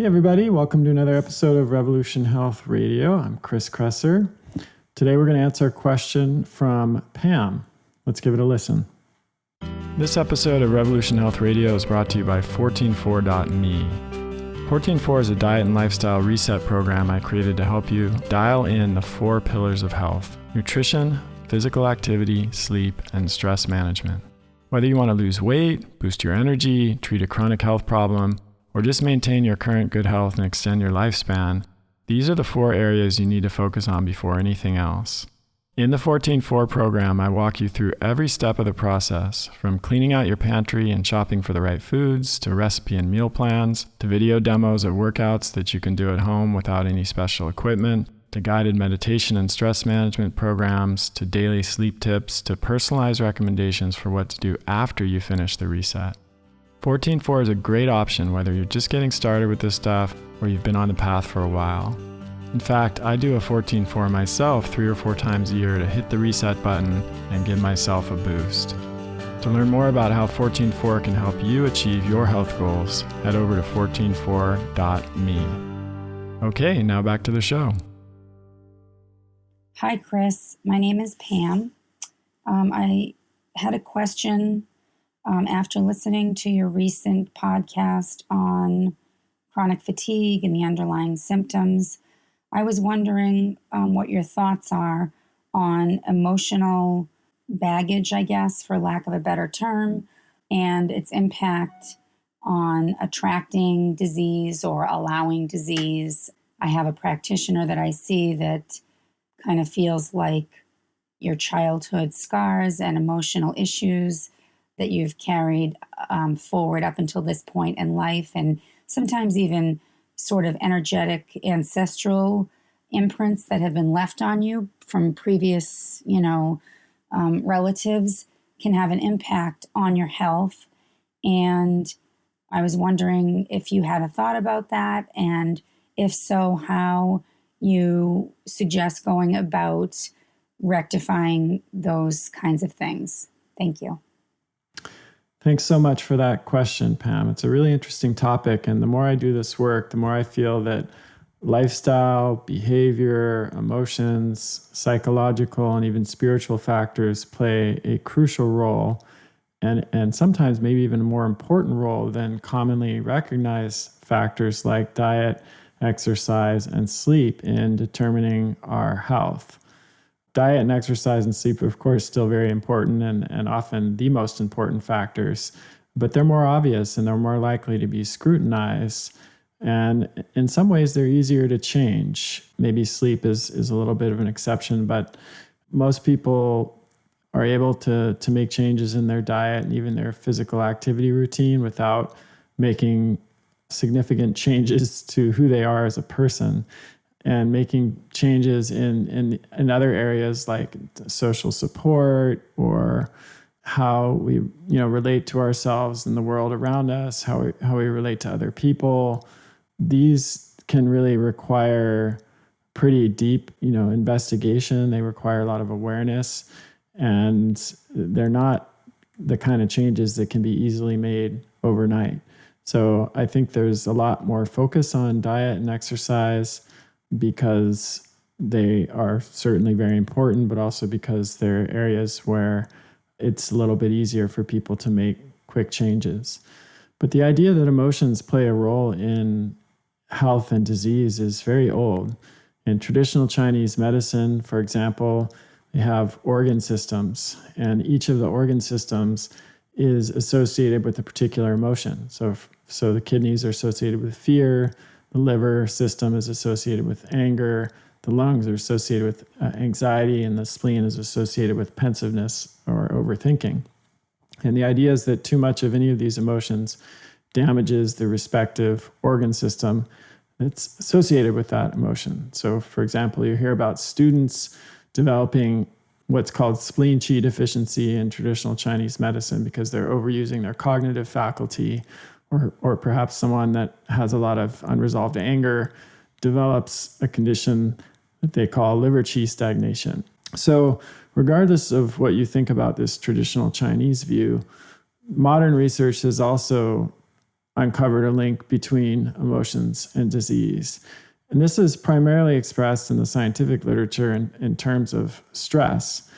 Hey everybody, welcome to another episode of Revolution Health Radio. I'm Chris Kresser. Today we're going to answer a question from Pam. Let's give it a listen. This episode of Revolution Health Radio is brought to you by 144.me. 144 is a diet and lifestyle reset program I created to help you dial in the 4 pillars of health: nutrition, physical activity, sleep, and stress management. Whether you want to lose weight, boost your energy, treat a chronic health problem, or just maintain your current good health and extend your lifespan, these are the 4 areas you need to focus on before anything else. In the 144 program, I walk you through every step of the process, from cleaning out your pantry and shopping for the right foods, to recipe and meal plans, to video demos of workouts that you can do at home without any special equipment, to guided meditation and stress management programs, to daily sleep tips, to personalized recommendations for what to do after you finish the reset. 144 is a great option whether you're just getting started with this stuff or you've been on the path for a while. In fact, I do a 144 myself 3 or 4 times a year to hit the reset button and give myself a boost. To learn more about how 144 can help you achieve your health goals, head over to 144.me. Okay, now back to the show. Hi, Chris. My name is Pam. I had a question after listening to your recent podcast on chronic fatigue and the underlying symptoms. I was wondering what your thoughts are on emotional baggage, I guess, for lack of a better term, and its impact on attracting disease or allowing disease. I have a practitioner that I see that kind of feels like your childhood scars and emotional issues that you've carried forward up until this point in life, and sometimes even sort of energetic ancestral imprints that have been left on you from previous, relatives can have an impact on your health. And I was wondering if you had a thought about that, and if so, how you suggest going about rectifying those kinds of things. Thank you. Thanks so much for that question, Pam. It's a really interesting topic, and the more I do this work, the more I feel that lifestyle, behavior, emotions, psychological, and even spiritual factors play a crucial role, and sometimes maybe even a more important role than commonly recognized factors like diet, exercise, and sleep in determining our health. Diet and exercise and sleep are, of course, still very important and often the most important factors, but they're more obvious and they're more likely to be scrutinized. And in some ways, they're easier to change. Maybe sleep is a little bit of an exception, but most people are able to make changes in their diet and even their physical activity routine without making significant changes to who they are as a person, and making changes in other areas like social support or how we relate to ourselves and the world around us, how we relate to other people. These can really require pretty deep investigation. They require a lot of awareness, and they're not the kind of changes that can be easily made overnight. So I think there's a lot more focus on diet and exercise because they are certainly very important, but also because they're areas where it's a little bit easier for people to make quick changes. But the idea that emotions play a role in health and disease is very old. In traditional Chinese medicine, for example, they have organ systems, and each of the organ systems is associated with a particular emotion. So the kidneys are associated with fear, the liver system is associated with anger, the lungs are associated with anxiety, and the spleen is associated with pensiveness or overthinking. And the idea is that too much of any of these emotions damages the respective organ system that's associated with that emotion. So, for example, you hear about students developing what's called spleen qi deficiency in traditional Chinese medicine because they're overusing their cognitive faculty, or perhaps someone that has a lot of unresolved anger develops a condition that they call liver qi stagnation. So regardless of what you think about this traditional Chinese view, modern research has also uncovered a link between emotions and disease. And this is primarily expressed in the scientific literature in terms of stress.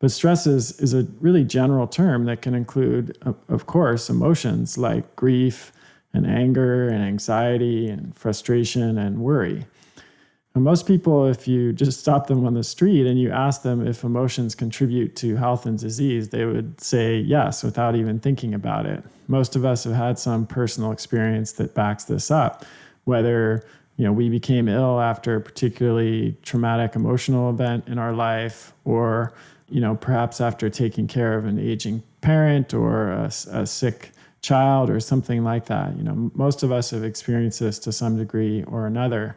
But stress is a really general term that can include, of course, emotions like grief and anger and anxiety and frustration and worry. And most people, if you just stop them on the street and you ask them if emotions contribute to health and disease, they would say yes without even thinking about it. Most of us have had some personal experience that backs this up, whether we became ill after a particularly traumatic emotional event in our life, or perhaps after taking care of an aging parent or a sick child or something like that. Most of us have experienced this to some degree or another.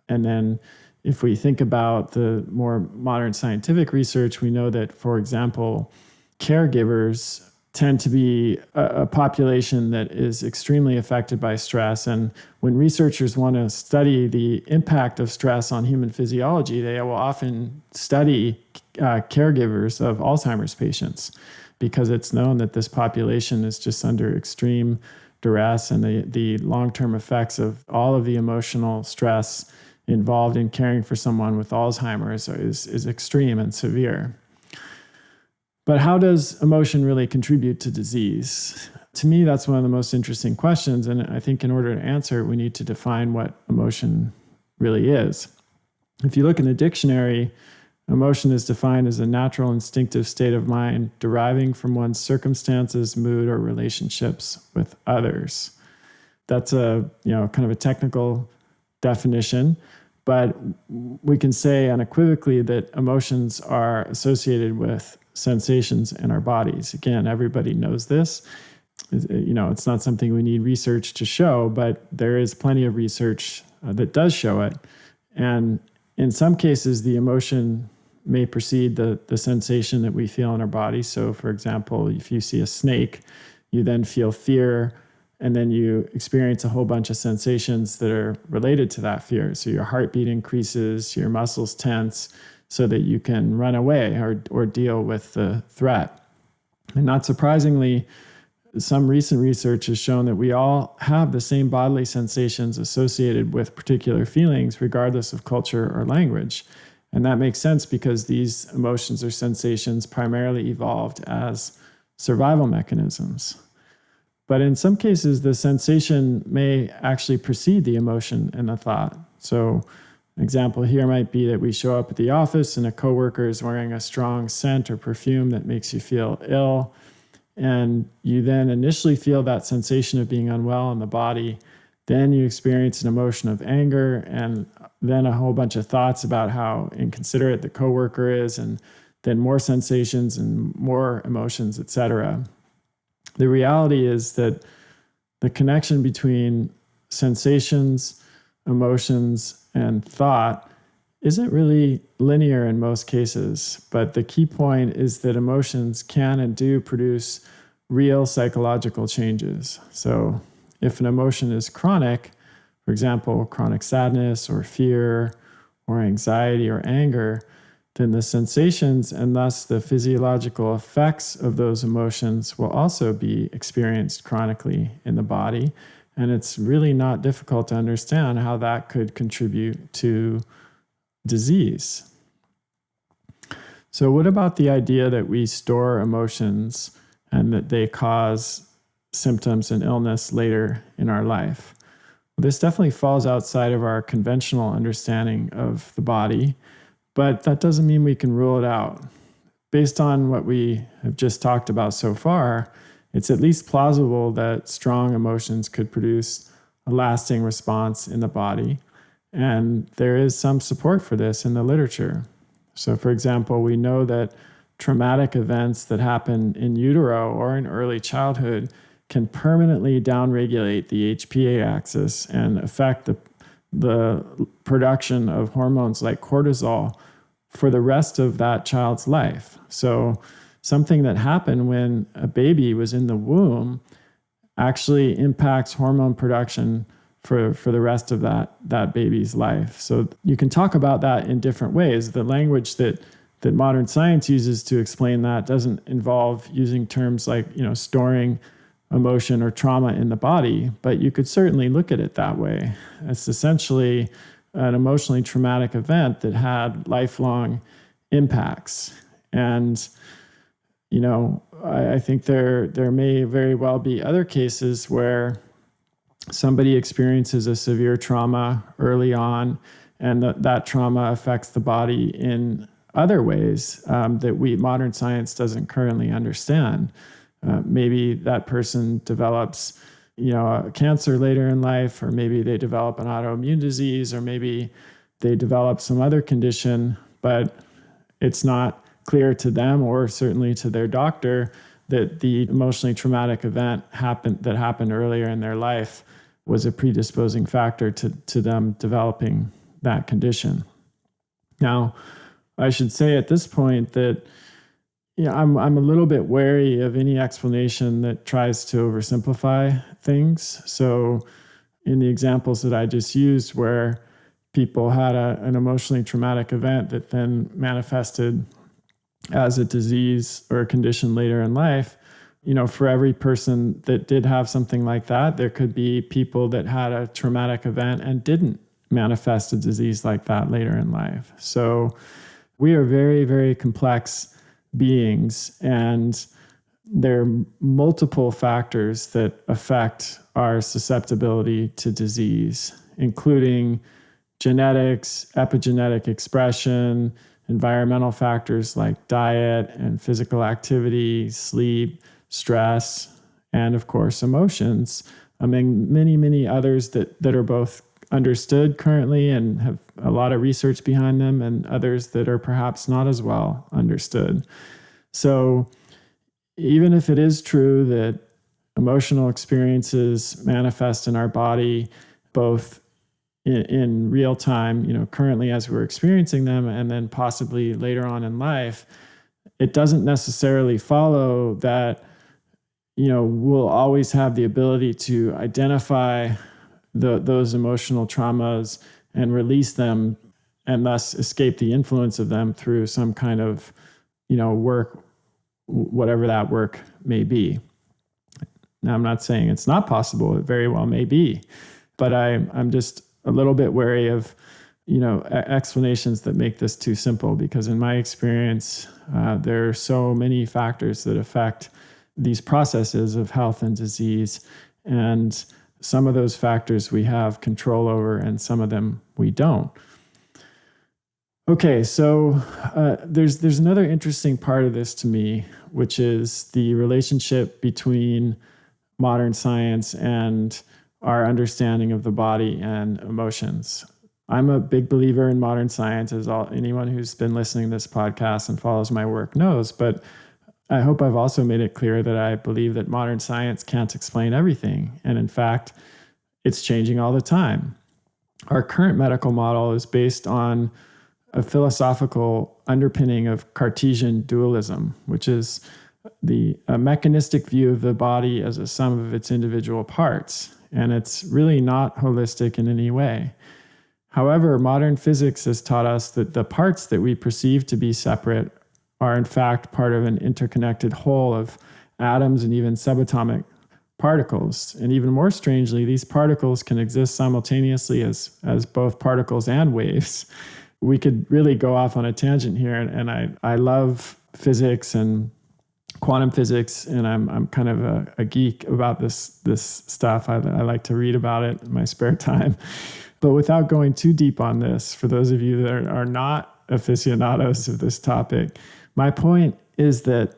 And then if we think about the more modern scientific research, we know that, for example, caregivers tend to be a population that is extremely affected by stress. And when researchers want to study the impact of stress on human physiology, they will often study caregivers of Alzheimer's patients, because it's known that this population is just under extreme duress, and the long-term effects of all of the emotional stress involved in caring for someone with Alzheimer's is extreme and severe. But how does emotion really contribute to disease? To me, that's one of the most interesting questions. And I think in order to answer it, we need to define what emotion really is. If you look in the dictionary, emotion is defined as a natural instinctive state of mind deriving from one's circumstances, mood, or relationships with others. That's a kind of a technical definition, but we can say unequivocally that emotions are associated with sensations in our bodies. Again, everybody knows this. It's not something we need research to show, but there is plenty of research that does show it. And in some cases, the emotion may precede the sensation that we feel in our body. So, for example, if you see a snake, you then feel fear, and then you experience a whole bunch of sensations that are related to that fear. So your heartbeat increases, your muscles tense, so that you can run away or deal with the threat. And not surprisingly, some recent research has shown that we all have the same bodily sensations associated with particular feelings, regardless of culture or language. And that makes sense because these emotions or sensations primarily evolved as survival mechanisms. But in some cases, the sensation may actually precede the emotion and the thought. So an example here might be that we show up at the office and a coworker is wearing a strong scent or perfume that makes you feel ill. And you then initially feel that sensation of being unwell in the body. Then you experience an emotion of anger, and then a whole bunch of thoughts about how inconsiderate the coworker is, and then more sensations and more emotions, etc. The reality is that the connection between sensations, emotions, and thought isn't really linear in most cases, but the key point is that emotions can and do produce real psychological changes. So if an emotion is chronic, for example, chronic sadness or fear or anxiety or anger, then the sensations and thus the physiological effects of those emotions will also be experienced chronically in the body. And it's really not difficult to understand how that could contribute to disease. So what about the idea that we store emotions and that they cause symptoms and illness later in our life? Well, this definitely falls outside of our conventional understanding of the body, but that doesn't mean we can rule it out. Based on what we have just talked about so far, it's at least plausible that strong emotions could produce a lasting response in the body. And there is some support for this in the literature. So, for example, we know that traumatic events that happen in utero or in early childhood can permanently downregulate the HPA axis and affect the production of hormones like cortisol for the rest of that child's life. So something that happened when a baby was in the womb actually impacts hormone production for the rest of that baby's life. So you can talk about that in different ways. The language that modern science uses to explain that doesn't involve using terms like, storing emotion or trauma in the body, but you could certainly look at it that way. It's essentially an emotionally traumatic event that had lifelong impacts. And, I think there may very well be other cases where somebody experiences a severe trauma early on, and that trauma affects the body in other ways that modern science doesn't currently understand. Maybe that person develops, a cancer later in life, or maybe they develop an autoimmune disease, or maybe they develop some other condition, but it's not clear to them, or certainly to their doctor, that the emotionally traumatic event that happened earlier in their life was a predisposing factor to them developing that condition. Now, I should say at this point that I'm a little bit wary of any explanation that tries to oversimplify things. So in the examples that I just used, where people had an emotionally traumatic event that then manifested as a disease or a condition later in life, for every person that did have something like that, there could be people that had a traumatic event and didn't manifest a disease like that later in life. So we are very, very complex beings, and there are multiple factors that affect our susceptibility to disease, including genetics, epigenetic expression, environmental factors like diet and physical activity, sleep, stress, and of course, emotions, among many, many others that are both understood currently and have a lot of research behind them, and others that are perhaps not as well understood. So even if it is true that emotional experiences manifest in our body both in real time, currently as we're experiencing them, and then possibly later on in life, it doesn't necessarily follow that, we'll always have the ability to identify those emotional traumas and release them, and thus escape the influence of them through some kind of, work, whatever that work may be. Now, I'm not saying it's not possible. It very well may be, but I'm just a little bit wary of, explanations that make this too simple, because in my experience, there are so many factors that affect these processes of health and disease. And some of those factors we have control over, and some of them we don't. Okay, so there's another interesting part of this to me, which is the relationship between modern science and our understanding of the body and emotions. I'm a big believer in modern science, as anyone who's been listening to this podcast and follows my work knows, but I hope I've also made it clear that I believe that modern science can't explain everything. And in fact, it's changing all the time. Our current medical model is based on a philosophical underpinning of Cartesian dualism, which is a mechanistic view of the body as a sum of its individual parts. And it's really not holistic in any way. However, modern physics has taught us that the parts that we perceive to be separate are in fact part of an interconnected whole of atoms and even subatomic particles. And even more strangely, these particles can exist simultaneously as both particles and waves. We could really go off on a tangent here, and I love physics and quantum physics, and I'm kind of a geek about this stuff. I like to read about it in my spare time. But without going too deep on this, for those of you that are not aficionados of this topic, my point is that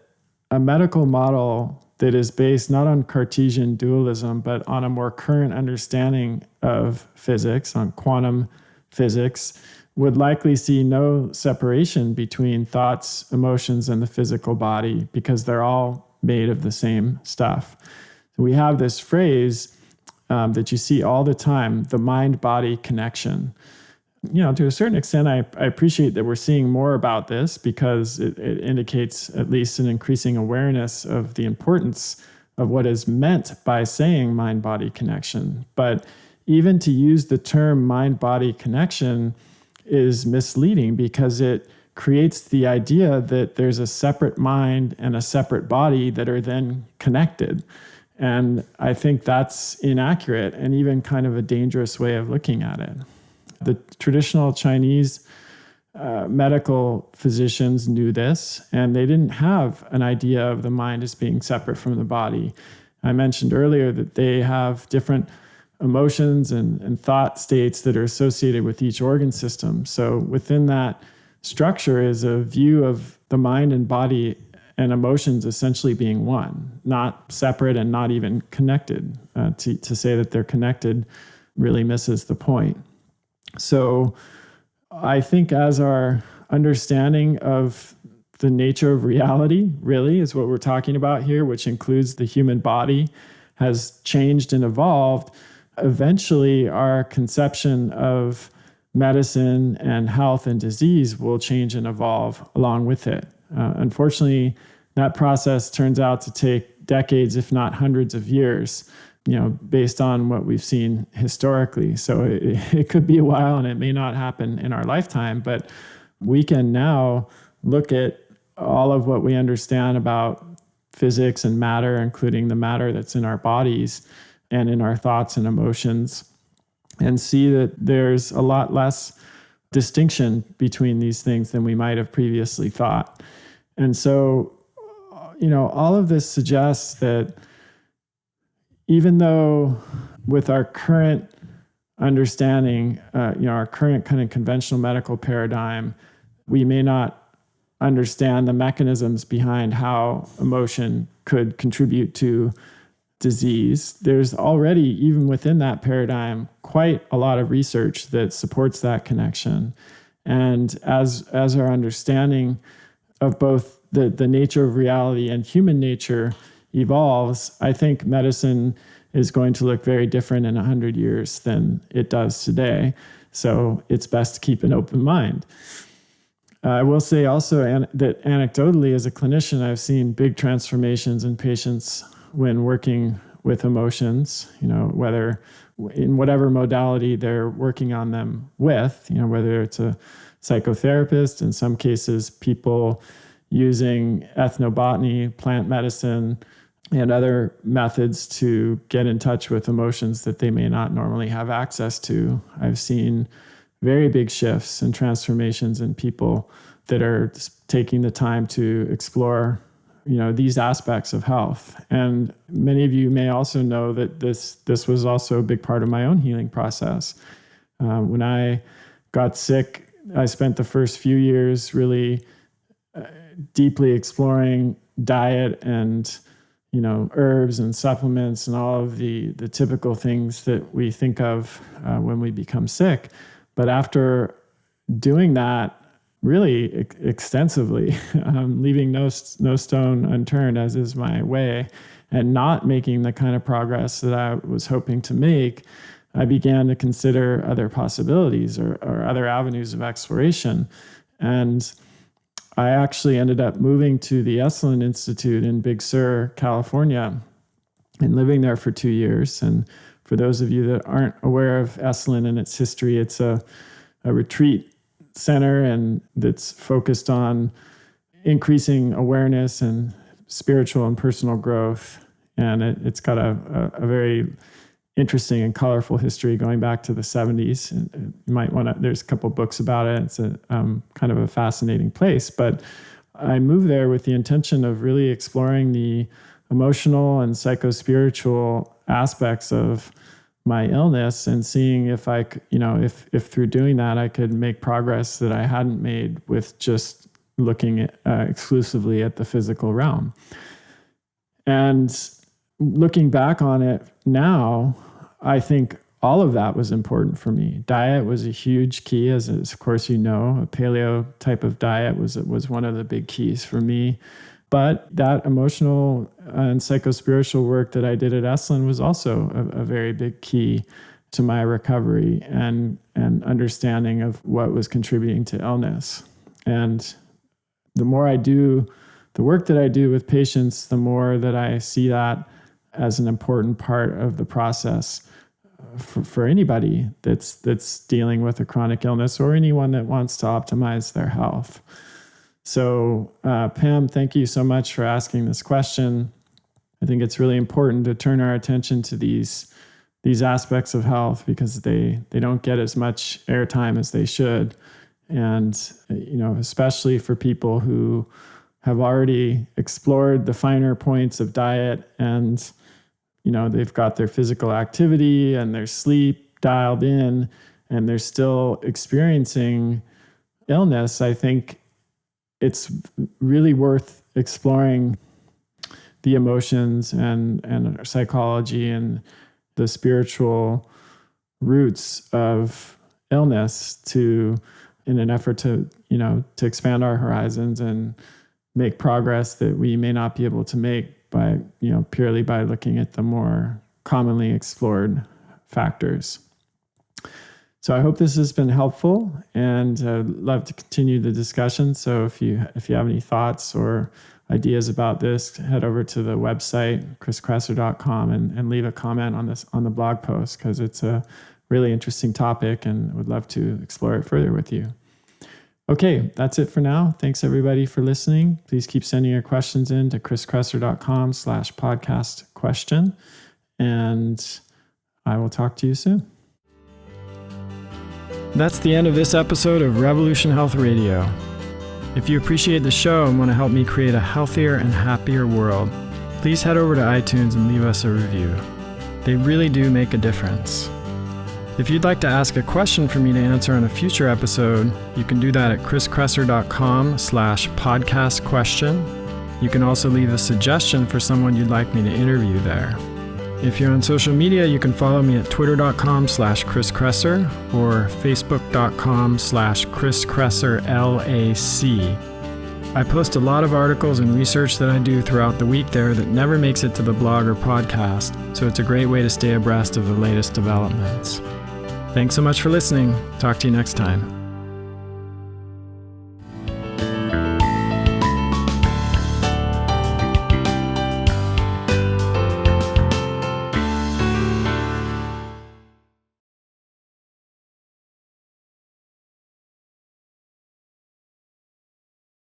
a medical model that is based not on Cartesian dualism, but on a more current understanding of physics, on quantum physics, would likely see no separation between thoughts, emotions, and the physical body, because they're all made of the same stuff. We have this phrase that you see all the time, the mind-body connection. To a certain extent, I appreciate that we're seeing more about this, because it indicates at least an increasing awareness of the importance of what is meant by saying mind-body connection. But even to use the term mind-body connection is misleading, because it creates the idea that there's a separate mind and a separate body that are then connected. And I think that's inaccurate and even kind of a dangerous way of looking at it. The traditional Chinese medical physicians knew this, and they didn't have an idea of the mind as being separate from the body. I mentioned earlier that they have different emotions and thought states that are associated with each organ system. So within that structure is a view of the mind and body and emotions essentially being one, not separate and not even connected. To say that they're connected really misses the point. So I think as our understanding of the nature of reality really is what we're talking about here, which includes the human body, has changed and evolved, eventually our conception of medicine and health and disease will change and evolve along with it. Unfortunately, that process turns out to take decades, if not hundreds of years, based on what we've seen historically. So it could be a while and it may not happen in our lifetime, but we can now look at all of what we understand about physics and matter, including the matter that's in our bodies and in our thoughts and emotions, and see that there's a lot less distinction between these things than we might have previously thought. And so, all of this suggests that even though with our current understanding, our current kind of conventional medical paradigm, we may not understand the mechanisms behind how emotion could contribute to disease. There's already, even within that paradigm, quite a lot of research that supports that connection. And as our understanding of both the nature of reality and human nature evolves, I think medicine is going to look very different in 100 years than it does today. So it's best to keep an open mind. I will say also that anecdotally, as a clinician, I've seen big transformations in patients when working with emotions, whether in whatever modality they're working on them with, whether it's a psychotherapist, in some cases, people using ethnobotany, plant medicine, and other methods to get in touch with emotions that they may not normally have access to. I've seen very big shifts and transformations in people that are taking the time to explore, these aspects of health. And many of you may also know that this was also a big part of my own healing process. When I got sick, I spent the first few years really deeply exploring diet and herbs and supplements and all of the typical things that we think of when we become sick. But after doing that really extensively, leaving no stone unturned, as is my way, and not making the kind of progress that I was hoping to make, I began to consider other possibilities or other avenues of exploration. And I actually ended up moving to the Esalen Institute in Big Sur, California, and living there for 2 years. And for those of you that aren't aware of Esalen and its history, it's a retreat center and that's focused on increasing awareness and spiritual and personal growth. And it's got a very interesting and colorful history going back to the 70s. And you might want to, there's a couple books about it. It's a kind of a fascinating place. But I moved there with the intention of really exploring the emotional and psychospiritual aspects of my illness and seeing if I could, if through doing that, I could make progress that I hadn't made with just looking at, exclusively at the physical realm. And looking back on it now, I think all of that was important for me. Diet was a huge key, as of course a paleo type of diet was one of the big keys for me. But that emotional and psychospiritual work that I did at Esalen was also a very big key to my recovery and understanding of what was contributing to illness. And the more I do the work that I do with patients, the more that I see that as an important part of the process for anybody that's dealing with a chronic illness or anyone that wants to optimize their health. So, Pam, thank you so much for asking this question. I think it's really important to turn our attention to these aspects of health because they don't get as much airtime as they should. And, especially for people who have already explored the finer points of diet and, they've got their physical activity and their sleep dialed in and they're still experiencing illness, I think it's really worth exploring the emotions and our psychology and the spiritual roots of illness in an effort to expand our horizons and make progress that we may not be able to make by, purely by looking at the more commonly explored factors. So I hope this has been helpful, and I'd love to continue the discussion. So if you have any thoughts or ideas about this, head over to the website, kresser.com, and leave a comment on the blog post, because it's a really interesting topic and would love to explore it further with you. Okay, that's it for now. Thanks everybody for listening. Please keep sending your questions in to kresser.com/podcast question, and I will talk to you soon. That's the end of this episode of Revolution Health Radio. If you appreciate the show and want to help me create a healthier and happier world, please head over to iTunes and leave us a review. They really do make a difference. If you'd like to ask a question for me to answer on a future episode, you can do that at kresser.com/podcast question. You can also leave a suggestion for someone you'd like me to interview there. If you're on social media, you can follow me at twitter.com/Chris Kresser or facebook.com/Chris Kresser L.A.C. I post a lot of articles and research that I do throughout the week there that never makes it to the blog or podcast, so it's a great way to stay abreast of the latest developments. Thanks so much for listening. Talk to you next time.